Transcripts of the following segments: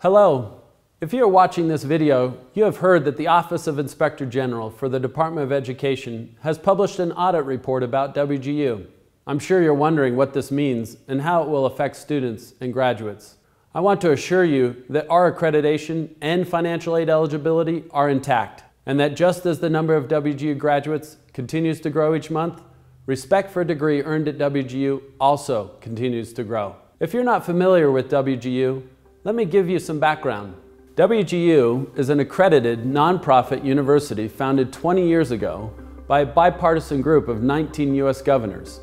Hello. If you are watching this video, you have heard that the Office of Inspector General for the Department of Education has published an audit report about WGU. I'm sure you're wondering what this means and how it will affect students and graduates. I want to assure you that our accreditation and financial aid eligibility are intact, and that just as the number of WGU graduates continues to grow each month, respect for a degree earned at WGU also continues to grow. If you're not familiar with WGU, let me give you some background. WGU is an accredited nonprofit university founded 20 years ago by a bipartisan group of 19 U.S. governors.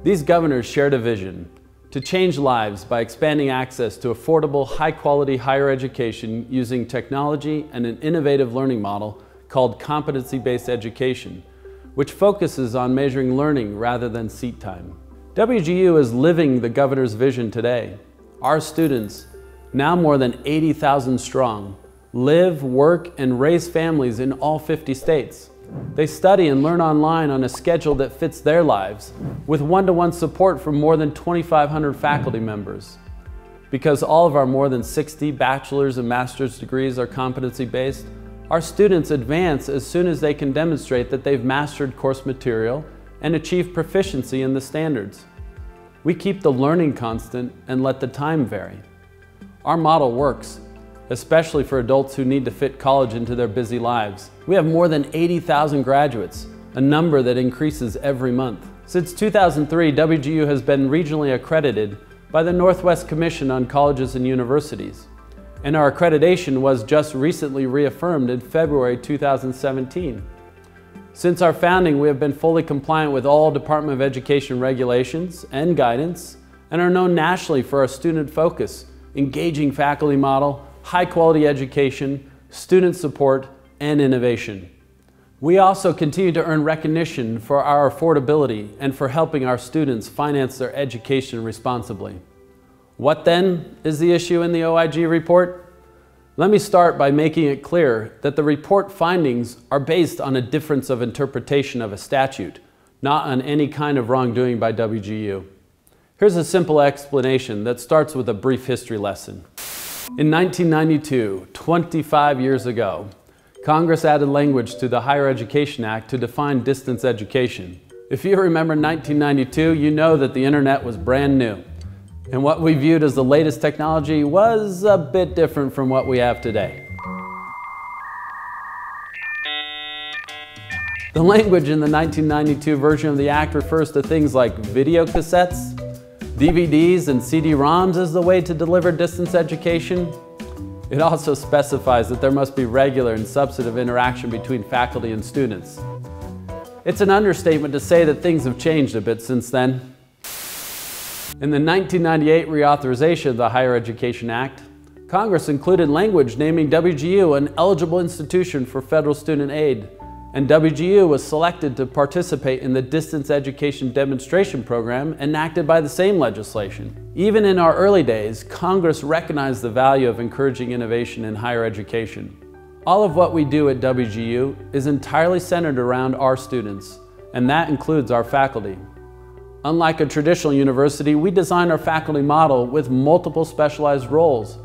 These governors shared a vision to change lives by expanding access to affordable, high-quality higher education using technology and an innovative learning model called competency-based education, which focuses on measuring learning rather than seat time. WGU is living the governor's vision today. Our students, now more than 80,000 strong, live, work, and raise families in all 50 states. They study and learn online on a schedule that fits their lives, with one-to-one support from more than 2,500 faculty members. Because all of our more than 60 bachelor's and master's degrees are competency-based, our students advance as soon as they can demonstrate that they've mastered course material and achieve proficiency in the standards. We keep the learning constant and let the time vary. Our model works, especially for adults who need to fit college into their busy lives. We have more than 80,000 graduates, a number that increases every month. Since 2003, WGU has been regionally accredited by the Northwest Commission on Colleges and Universities, and our accreditation was just recently reaffirmed in February 2017. Since our founding, we have been fully compliant with all Department of Education regulations and guidance, and are known nationally for our student focus, engaging faculty model, high-quality education, student support, and innovation. We also continue to earn recognition for our affordability and for helping our students finance their education responsibly. What then is the issue in the OIG report? Let me start by making it clear that the report findings are based on a difference of interpretation of a statute, not on any kind of wrongdoing by WGU. Here's a simple explanation that starts with a brief history lesson. In 1992, 25 years ago, Congress added language to the Higher Education Act to define distance education. If you remember 1992, you know that the internet was brand new, and what we viewed as the latest technology was a bit different from what we have today. The language in the 1992 version of the Act refers to things like video cassettes, DVDs and CD-ROMs as the way to deliver distance education. It also specifies that there must be regular and substantive interaction between faculty and students. It's an understatement to say that things have changed a bit since then. In the 1998 reauthorization of the Higher Education Act, Congress included language naming WGU an eligible institution for federal student aid, and WGU was selected to participate in the Distance Education Demonstration Program enacted by the same legislation. Even in our early days, Congress recognized the value of encouraging innovation in higher education. All of what we do at WGU is entirely centered around our students, and that includes our faculty. Unlike a traditional university, we design our faculty model with multiple specialized roles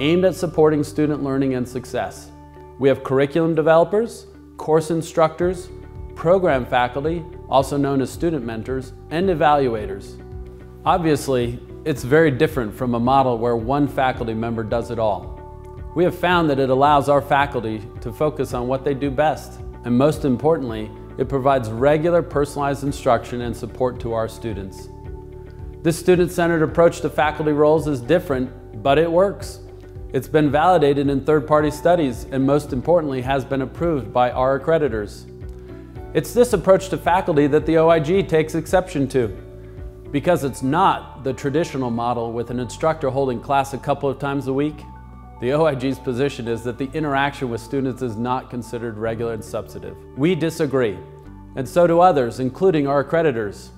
aimed at supporting student learning and success. We have curriculum developers, course instructors, program faculty, also known as student mentors, and evaluators. Obviously, it's very different from a model where one faculty member does it all. We have found that it allows our faculty to focus on what they do best, and most importantly, it provides regular personalized instruction and support to our students. This student-centered approach to faculty roles is different, but it works. It's been validated in third-party studies and most importantly has been approved by our accreditors. It's this approach to faculty that the OIG takes exception to, because it's not the traditional model with an instructor holding class a couple of times a week. The OIG's position is that the interaction with students is not considered regular and substantive. We disagree, and so do others, including our accreditors.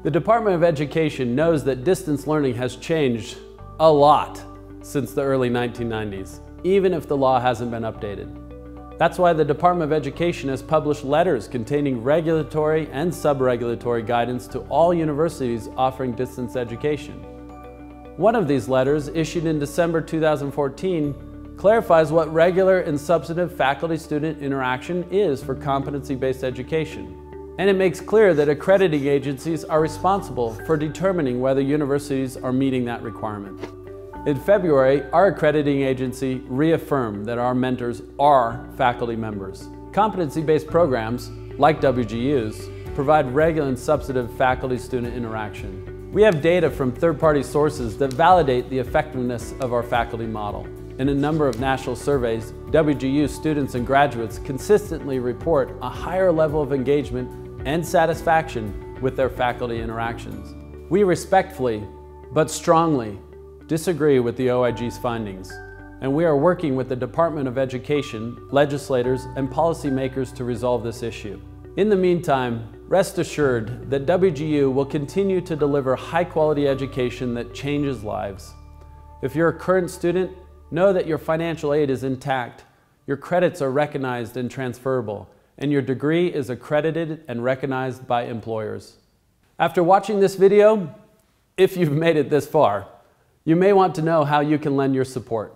The Department of Education knows that distance learning has changed a lot since the early 1990s, even if the law hasn't been updated. That's why the Department of Education has published letters containing regulatory and sub-regulatory guidance to all universities offering distance education. One of these letters, issued in December 2014, clarifies what regular and substantive faculty-student interaction is for competency-based education. And it makes clear that accrediting agencies are responsible for determining whether universities are meeting that requirement. In February, our accrediting agency reaffirmed that our mentors are faculty members. Competency-based programs, like WGU's, provide regular and substantive faculty-student interaction. We have data from third-party sources that validate the effectiveness of our faculty model. In a number of national surveys, WGU students and graduates consistently report a higher level of engagement and satisfaction with their faculty interactions. We respectfully, but strongly, disagree with the OIG's findings, and we are working with the Department of Education, legislators, and policymakers to resolve this issue. In the meantime, rest assured that WGU will continue to deliver high-quality education that changes lives. If you're a current student, know that your financial aid is intact, your credits are recognized and transferable, and your degree is accredited and recognized by employers. After watching this video, if you've made it this far, you may want to know how you can lend your support.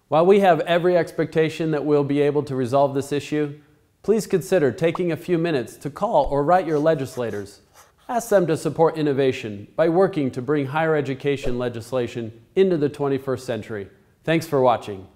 While we have every expectation that we'll be able to resolve this issue, please consider taking a few minutes to call or write your legislators. Ask them to support innovation by working to bring higher education legislation into the 21st century. Thanks for watching.